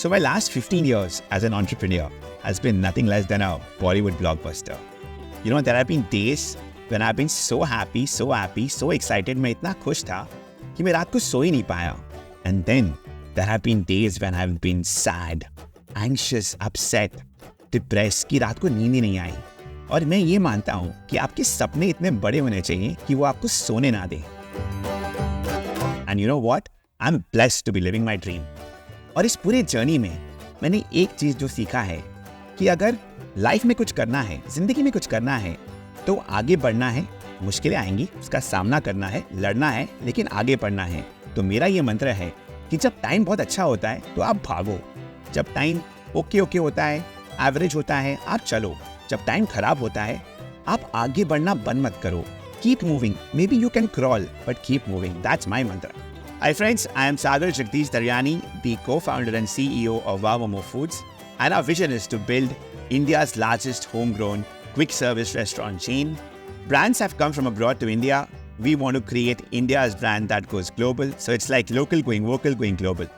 So my last 15 years as an entrepreneur has been nothing less than a Bollywood blockbuster. You know, there have been days when I've been so happy, so excited. मैं इतना खुश था कि मैं रात को सो ही नहीं पाया. And then there have been days when I've been sad, anxious, upset, depressed कि रात को नींद ही नहीं आई. और मैं ये मानता हूँ कि आपके सपने इतने बड़े होने चाहिए कि वो आपको सोने ना दें. And you know what? I'm blessed to be living my dream. और इस पूरे जर्नी में मैंने एक चीज़ जो सीखा है कि अगर लाइफ में कुछ करना है, जिंदगी में कुछ करना है, तो आगे बढ़ना है. मुश्किलें आएंगी, उसका सामना करना है, लड़ना है, लेकिन आगे बढ़ना है. तो मेरा ये मंत्र है कि जब टाइम बहुत अच्छा होता है तो आप भागो. जब टाइम ओके होता है, एवरेज होता है, आप चलो. जब टाइम खराब होता है, आप आगे बढ़ना बंद मत करो. Keep moving. May be you can crawl, but keep moving. That's my मंत्र. Hi friends, I am Sagar Jagdish Daryani, the co-founder and CEO of Wow Momo Foods, and our vision is to build India's largest homegrown quick service restaurant chain. Brands have come from abroad to India. We want to create India's brand that goes global. So it's like local going vocal, going global.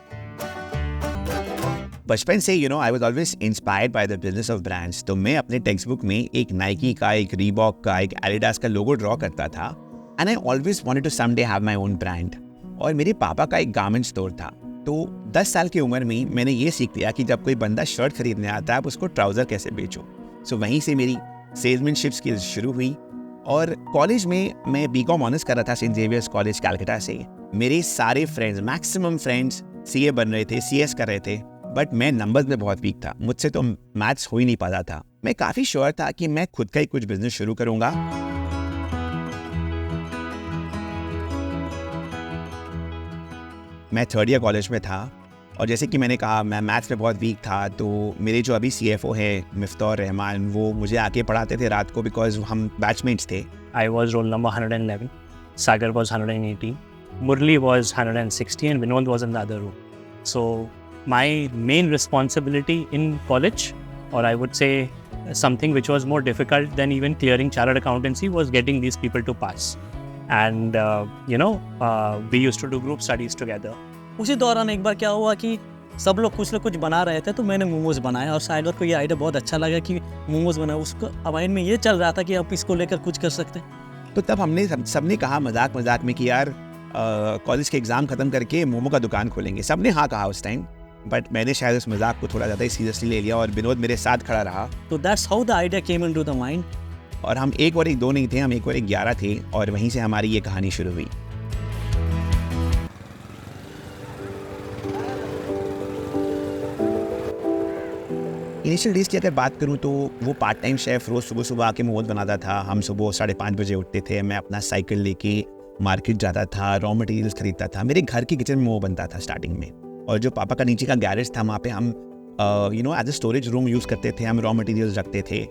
बचपन से I was always inspired by the business of brands. तो मैं अपने text book में एक Nike का, एक Reebok का, एक एडिडास का लोगो ड्रॉ करता था. And I always wanted to someday have my own brand. और मेरे पापा का एक गारमेंट स्टोर था. तो 10 साल की उम्र में मैंने ये सीख लिया कि जब कोई बंदा शर्ट खरीदने आता है, आप उसको ट्राउज़र कैसे बेचो. सो वहीं से मेरी सेल्समैनशिप स्किल्स शुरू हुई. और कॉलेज में मैं बीकॉम ऑनर्स कर रहा था सेंट जेवियर्स कॉलेज कलकत्ता से. मेरे सारे फ्रेंड्स, मैक्सिमम फ्रेंड्स सीए बन रहे थे, सीएस कर रहे थे, बट मैं नंबर्स में बहुत वीक था. मुझसे तो मैथ्स हो ही नहीं पाता था. मैं काफ़ी श्योर था कि मैं खुद का ही कुछ बिजनेस शुरू करूँगा. मैं थर्ड ईयर कॉलेज में था और जैसे कि मैंने कहा, मैं मैथ्स में बहुत वीक था. तो मेरे जो अभी CFO है मिफ्तार रहमान, वो मुझे आके पढ़ाते थे रात को, बिकॉज हम बैचमेट्स थे. I was roll number 111, Sagar was 118, Murli was 160 and Vinod was in the other room. So my main responsibility in college, or I would say something which was more difficult than even clearing chartered accountancy, was getting these people to pass. And we used to do group studies together. उसी दौरान एक बार क्या हुआ कि सब लोग कुछ न कुछ बना रहे थे, तो मैंने मोमोज बनाया और सागर को ये आइडिया बहुत अच्छा लगा कि मोमोज बनाया. उसको माइंड में ये चल रहा था कि आप इसको लेकर कुछ कर सकते हैं. तो तब हमने सबने कहा मजाक में कि यार कॉलेज के एग्ज़ाम ख़त्म करके मोमो का दुकान खोलेंगे. सबने हाँ कहा उस टाइम, बट मैंने शायद उस मजाक को थोड़ा ज़्यादा ही सीरियसली ले लिया और विनोद मेरे साथ खड़ा रहा. तो that's how the idea came into the mind. और हम 1 और 1 2 नहीं थे, हम 1 और 1 11 थे. और वहीं से हमारी ये कहानी शुरू हुई. इनिशियल डेज की अगर बात करूं तो वो पार्ट टाइम शेफ़ रोज़ सुबह आके मोमोज बनाता था. हम सुबह 5:30 बजे उठते थे. मैं अपना साइकिल लेके मार्केट जाता था, रॉ मटेरियल्स खरीदता था. मेरे घर के किचन में मोमो बनता था स्टार्टिंग में. और जो पापा का नीचे का गैरेज था, वहाँ पे हम as a storage room use करते थे. हम रॉ मटेरियल्स रखते थे.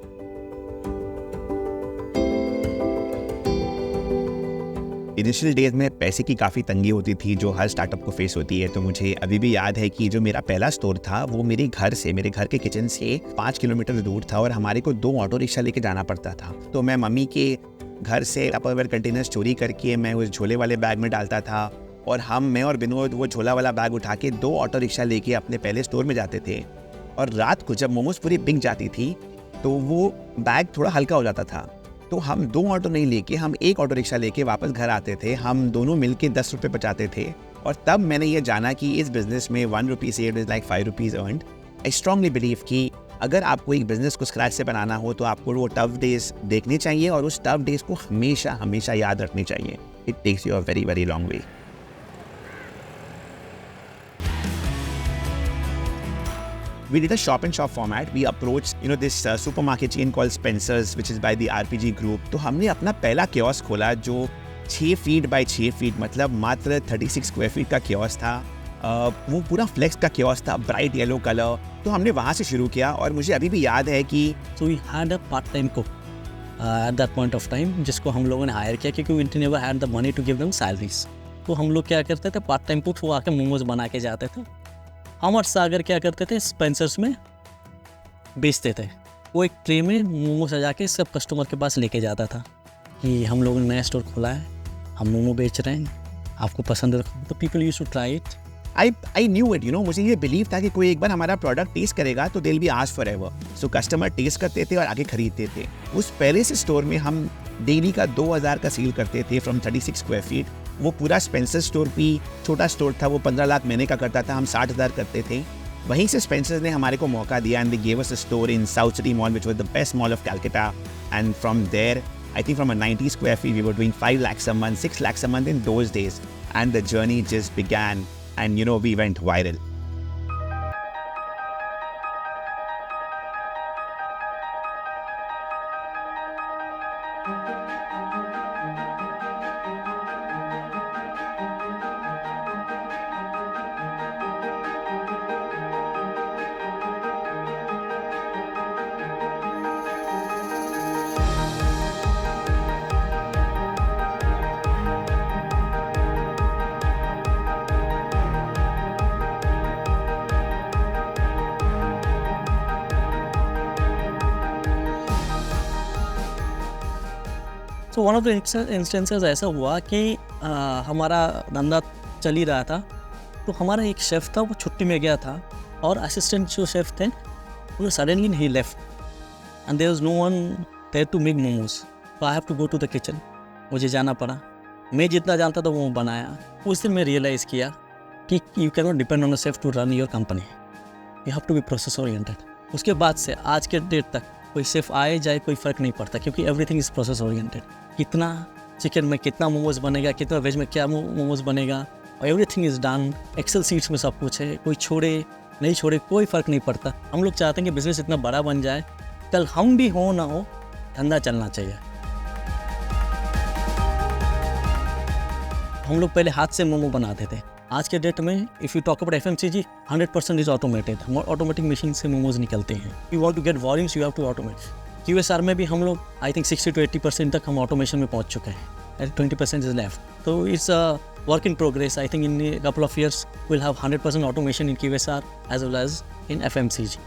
इनिशियल डेज में पैसे की काफ़ी तंगी होती थी, जो हर स्टार्टअप को फेस होती है. तो मुझे अभी भी याद है कि जो मेरा पहला स्टोर था, वो मेरे घर के किचन से 5 किलोमीटर दूर था और हमारे को 2 ऑटो रिक्शा लेके जाना पड़ता था. तो मैं मम्मी के घर से टपरवेयर कंटेनर्स चोरी करके मैं उस झोले वाले बैग में डालता था. और मैं और विनोद वो झोला वाला बैग उठा के 2 ऑटो रिक्शा लेके अपने पहले स्टोर में जाते थे. और रात को जब मोमोज पूरी बिक जाती थी, तो वो बैग थोड़ा हल्का हो जाता था. तो हम 2 ऑटो नहीं लेके, हम 1 ऑटो रिक्शा लेके वापस घर आते थे. हम दोनों मिलके 10 रुपये बचाते थे. और तब मैंने ये जाना कि इस बिज़नेस में 1 rupee saved is like 5 rupees earned. I strongly believe कि अगर आपको एक बिज़नेस को स्क्रैच से बनाना हो, तो आपको वो टफ डेज देखने चाहिए और उस टफ डेज को हमेशा याद रखनी चाहिए. It takes you a very very long way. We did a shop-in-shop format. We approached, this supermarket chain called Spencer's, which is by the RPG Group. तो हमने अपना पहला कियोस्क खोला जो 6 फीट बाय 6 फीट, मतलब मात्र 36 स्क्वायर फीट का kiosk था. वो पूरा फ्लेक्स का कियोस्क था, ब्राइट येलो कलर. तो हमने वहाँ से शुरू किया. और मुझे अभी भी याद है कि So we had a part-time cook at that point of time, जिसको हम लोगों ने हायर किया क्योंकि we never had the money to give them salaries. तो हम लोग क्या करते थे, पार्ट टाइम कुक वो आके मोमोज बना के जाते थे. हम और सागर क्या करते थे, स्पेंसर्स में बेचते थे. वो एक ट्रे में मोमो सजा के सब कस्टमर के पास लेके जाता था कि हम लोगों ने नया स्टोर खोला है, हम मोमो बेच रहे हैं, आपको पसंद है. तो people used to try it I knew it, मुझे ये बिलीव था कि कोई एक बार हमारा प्रोडक्ट टेस्ट करेगा तो they'll be ask for ever. So customer test करते थे और आगे खरीदते थे. उस पहले से स्टोर में हम डेली का 2000 का सेल करते थे फ्रॉम 36 स्क्वायर फीट. वो पूरा स्पेंसर स्टोर भी छोटा स्टोर था, वो 15 लाख महीने का करता था, हम 60,000 करते थे. वहीं से स्पेंसर्स ने हमारे को मौका दिया and they gave us a store in South City Mall which was the best mall of Calcutta. And from there I think from a 90 square feet, we were doing 5 lakhs a month, 6 lakhs a month in those days. And the journey just began and, we went viral. तो one of the instances ऐसा हुआ कि हमारा धंधा चल ही रहा था, तो हमारा एक शेफ़ था, वो छुट्टी में गया था और असिस्टेंट जो शेफ़ थे वो सडनली ही left and there was no one there to make momos. So I have to go to the kitchen. मुझे जाना पड़ा. मैं जितना जानता था वो बनाया. उस दिन मैं रियलाइज़ किया कि you can not depend on a chef to run your company. You have to be process oriented. उसके बाद से आज के डेट तक कोई शेफ़ आए जाए कोई फ़र्क नहीं पड़ता, क्योंकि एवरीथिंग इज़ प्रोसेस ओरिएंटेड. कितना चिकन में कितना मोमोज बनेगा, कितना वेज में क्या मोमोज बनेगा, और everything is done. Excel sheets में सब कुछ है. कोई छोड़े नहीं छोड़े कोई फ़र्क नहीं पड़ता. हम लोग चाहते हैं कि बिज़नेस इतना बड़ा बन जाए, कल हम भी हो ना हो धंधा चलना चाहिए. हम लोग पहले हाथ से मोमो बनाते थे. आज के डेट में if you talk about FMCG 100% is automated. Automatic machine से मोमोज निकलते हैं. You want to get volumes, you have to automate. QSR में भी हम लोग आई थिंक 60 to 80% तक हम ऑटोमेशन में पहुंच चुके हैं. 20% इज लेफ्ट. तो it's a work in progress. I think in couple of years will have 100% automation in QSR as well as in FMCG.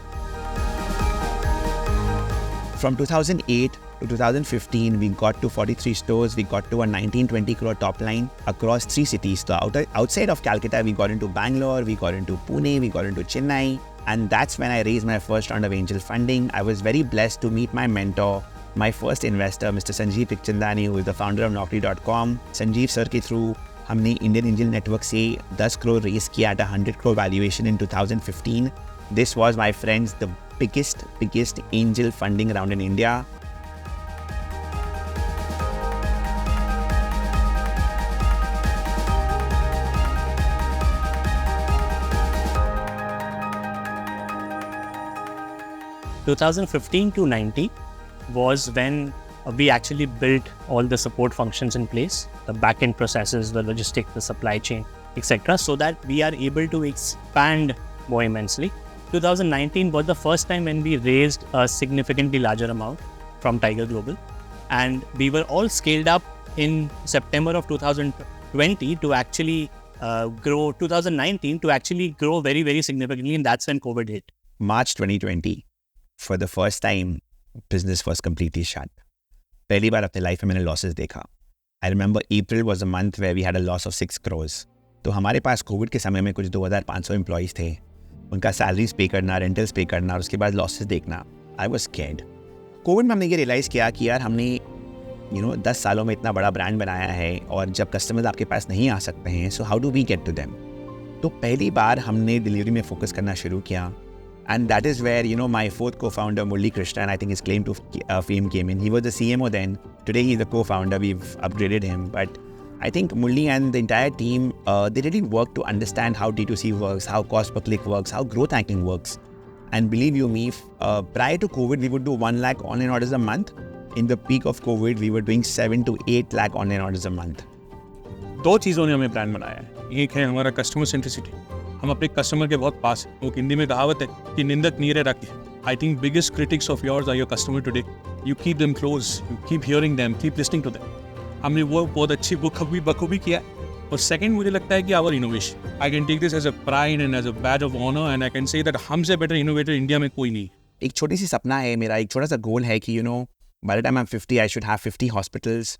From 2008 to 2015, we got to 43 stores. We got to a 19-20 crore top line across 3 cities. So outside of Calcutta, we got into Bangalore, we got into Pune, we got into Chennai. And that's when I raised my first round of angel funding. I was very blessed to meet my mentor, my first investor, Mr. Sanjeev Pichchandani, who is the founder of Naukri.com. Sanjeev sir के through हमने Indian Angel Network से 10 crore raise किया at a 100 crore valuation in 2015. This was, my friends, the biggest angel funding round in India. In 2015 to 19 was when we actually built all the support functions in place, the back-end processes, the logistics, the supply chain, etc., so that we are able to expand more immensely. 2019 was the first time when we raised a significantly larger amount from Tiger Global, and we were all scaled up in September of 2020 to actually grow 2019 to actually grow very, very significantly, and that's when COVID hit. March 2020, for the first time, business was completely shut. पहली बार अपने life में मैंने losses देखा. I remember April was a month where we had a loss of 6 crores. तो हमारे पास Covid के समय में कुछ 2500 एम्प्लॉइज थे. उनका सैलरीज पे करना, रेंटल्स पे करना और उसके बाद लॉसेस देखना. I was scared. कोविड में हमने ये रियलाइज़ किया कि यार हमने 10 सालों में इतना बड़ा ब्रांड बनाया है और जब कस्टमर्स आपके पास नहीं आ सकते हैं, so how do we get to them. तो पहली बार हमने डिलीवरी में फोकस करना शुरू किया. And that is where, my fourth co-founder, Murli Krishna, and I think his claim to fame came in. He was the CMO then. Today, he's the co-founder. We've upgraded him. But I think Murli and the entire team, they really worked to understand how D2C works, how cost per click works, how growth hacking works. And believe you me, prior to COVID, we would do 1 lakh online orders a month. In the peak of COVID, we were doing 7 to 8 lakh online orders a month. 2 चीज़ों ने हमें brand बनाया है. एक है हमारा customer centricity. हम अपने कस्टमर के बहुत पास हैं. वो हिंदी में कहावत है कि निंदक नीरे रखे. I think biggest critics of yours are your customer today. You keep them close, you keep hearing them, keep listening to them. हमने वो बहुत अच्छी बखूबी किया. और सेकंड मुझे लगता है कि our innovation, I can take this as a pride and as a badge of honour, and I can say that हमसे बेटर इनोवेटर इंडिया में कोई नहीं. एक छोटी सी सपना है मेरा, एक छोटा सा गोल है कि by the time I'm 50, I should have 50 hospitals.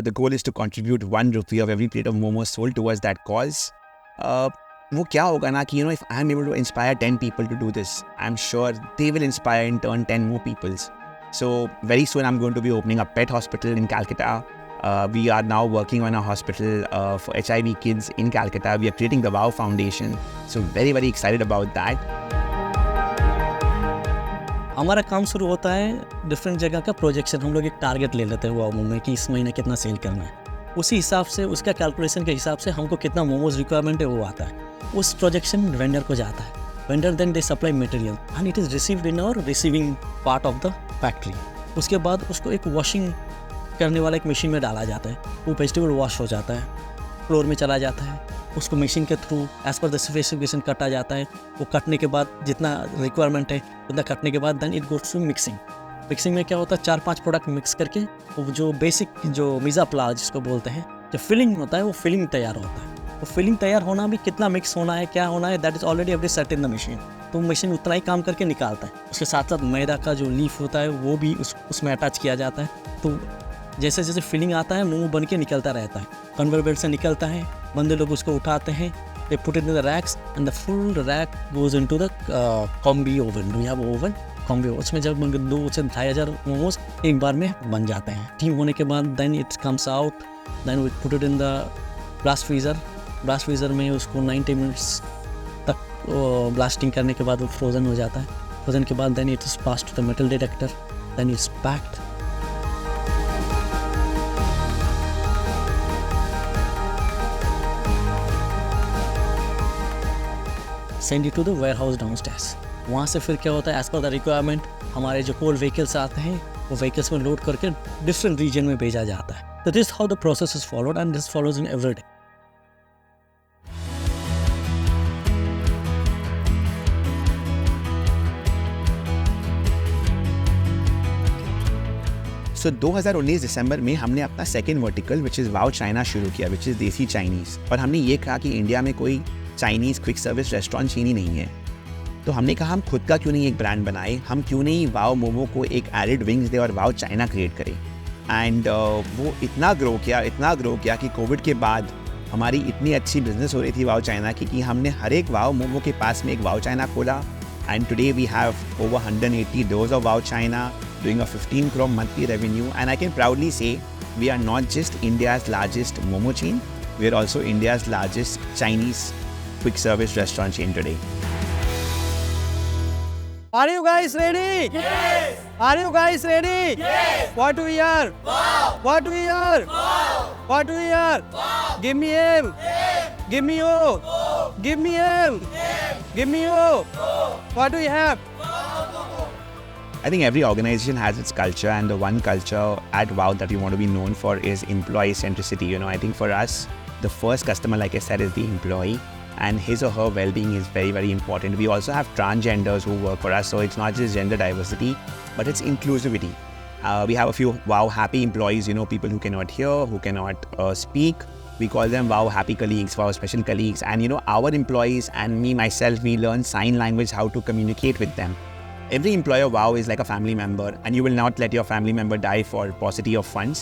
The goal is to contribute 1 rupee of every plate of momos sold towards that cause. वो क्या होगा ना कि if I am able to inspire 10 people to do this, I'm sure they will inspire in turn 10 more peoples. So very soon I'm going to be opening a pet hospital in Calcutta. We are now working on a hospital for HIV kids in Calcutta. We are creating the WOW Foundation. So very, very excited about that. हमारा काम शुरू होता है different जगह का projection. हम लोग एक टारगेट ले लेते हैं वाओ मोमो में कि इस महीने कितना सेल करना है. उसी हिसाब से उसका कैलकुलेशन के हिसाब से हमको कितना मोमोज रिक्वायरमेंट है वो आता है. उस प्रोजेक्शन वेंडर को जाता है. Vendor then they supply material and it is received in our receiving part of the factory. उसके बाद उसको एक वॉशिंग करने वाला एक मशीन में डाला जाता है. वो वेजिटेबल वॉश हो जाता है, फ्लोर में चला जाता है. उसको मशीन के through as per the specification काटा जाता है. वो कटने के बाद जितना रिक्वायरमेंट है उतना कटने के बाद then it goes to mixing. Mixing में क्या होता है 4-5 प्रोडक्ट मिक्स करके वो जो बेसिक जो मिज़ा प्ला जिसको बोलते हैं जो फिलिंग होता है वो फिलिंग तैयार होता है. वो फिलिंग तैयार होना भी कितना मिक्स होना है क्या होना है that is already every set in the machine. तो मशीन उतना ही काम करके निकालता है. उसके साथ साथ मैदा का जो लीफ होता है वो भी उसमें अटैच किया जाता है. तो जैसे जैसे फिलिंग आता है मुंह बन के निकलता रहता है. कन्वेयर बेल्ट से निकलता है. बंदे लोग उसको उठाते हैं. They put it in the racks and the full rack goes into the combi oven. Do have oven combi. उसमें जब 2 से 2,500 मोमोज एक बार में बन जाते हैं. टीम होने के बाद then it comes out. Then we put it in the blast freezer. Blast freezer में उसको 90 मिनट्स तक ब्लास्टिंग करने के बाद वो फ्रोज़न हो जाता है. फ्रोज़न के बाद then it is pass to the metal detector. Then it's packed. Send it to the warehouse downstairs. वहाँ से फिर क्या होता है एज़ पर द रिक्वायरमेंट हमारे जो कोल्ड व्हीकल्स आते हैं वो व्हीकल्स में लोड करके डिफरेंट रीजन में भेजा जाता है. तो this how the process is followed and this follows in every day. So 2019 दिसंबर में हमने अपना second vertical which is wow China शुरू किया विच इज़ देसी चाइनीज़. और हमने ये कहा कि इंडिया में कोई चाइनीज़ क्विक सर्विस रेस्टोरेंट चीनी नहीं है. तो हमने कहा हम खुद का क्यों नहीं एक ब्रांड बनाए. हम क्यों नहीं वाओ मोमो को एक एडिड विंग्स दे और वाओ चाइना क्रिएट करें. एंड वो इतना ग्रो किया कि कोविड के बाद हमारी इतनी अच्छी बिजनेस हो रही थी वाओ चाइना की कि हमने हर एक वाओ मोमो के पास में एक वाओ चाइना खोला. And today we have over 180 doors of Wow China doing a 15 crore monthly revenue. And I can proudly say we are not just India's largest momo chain, we are also India's largest Chinese quick service restaurant chain today. Are you guys ready? Yes! Are you guys ready? Yes! What do we hear? Wow! What do we hear? Wow! What do we hear? Wow! Give me M! M! Give me O! O! Give me M! M! Give me O! O! What do you have? I think every organization has its culture, and the one culture at WOW that we want to be known for is employee centricity. I think for us, the first customer, like I said, is the employee, and his or her well-being is very, very important. We also have transgenders who work for us, so it's not just gender diversity, but it's inclusivity. We have a few WOW happy employees, people who cannot hear, who cannot speak. We call them WOW happy colleagues, WOW special colleagues, and our employees and me, myself, we learn sign language, how to communicate with them. Every employer WOW is like a family member, and you will not let your family member die for paucity of funds.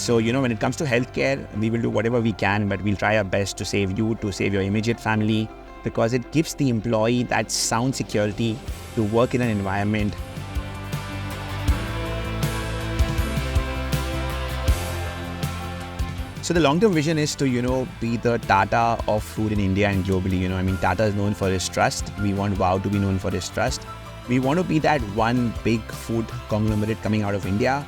So, when it comes to healthcare, we will do whatever we can, but we'll try our best to save you, to save your immediate family, because it gives the employee that sound security to work in an environment. So the long-term vision is to, be the Tata of food in India and globally. Tata is known for its trust. We want WOW to be known for its trust. We want to be that one big food conglomerate coming out of India.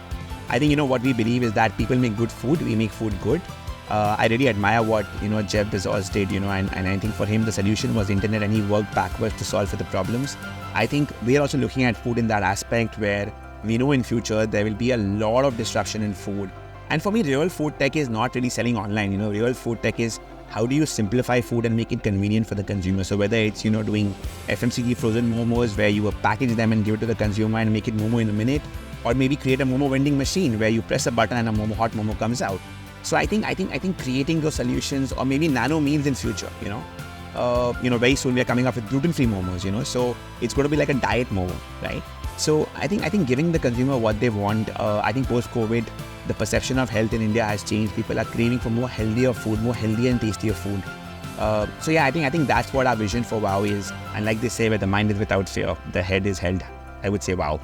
I think, what we believe is that people make good food, we make food good. I really admire what, Jeff Bezos did, and I think for him the solution was internet, and he worked backwards to solve for the problems. I think we are also looking at food in that aspect where we know in future there will be a lot of disruption in food. And for me, real food tech is not really selling online. Real food tech is how do you simplify food and make it convenient for the consumer. So whether it's, doing FMCG frozen momos where you package them and give it to the consumer and make it momo in a minute, or maybe create a momo vending machine where you press a button and a hot momo comes out. So I think creating those solutions, or maybe nano meals in future, very soon we are coming up with gluten-free momos, so it's going to be like a diet momo, right? So I think giving the consumer what they want. I think post-COVID, the perception of health in India has changed. People are craving for more healthier food, more healthier and tastier food. So yeah, I think that's what our vision for WOW is. And like they say, where the mind is without fear, the head is held. I would say WOW.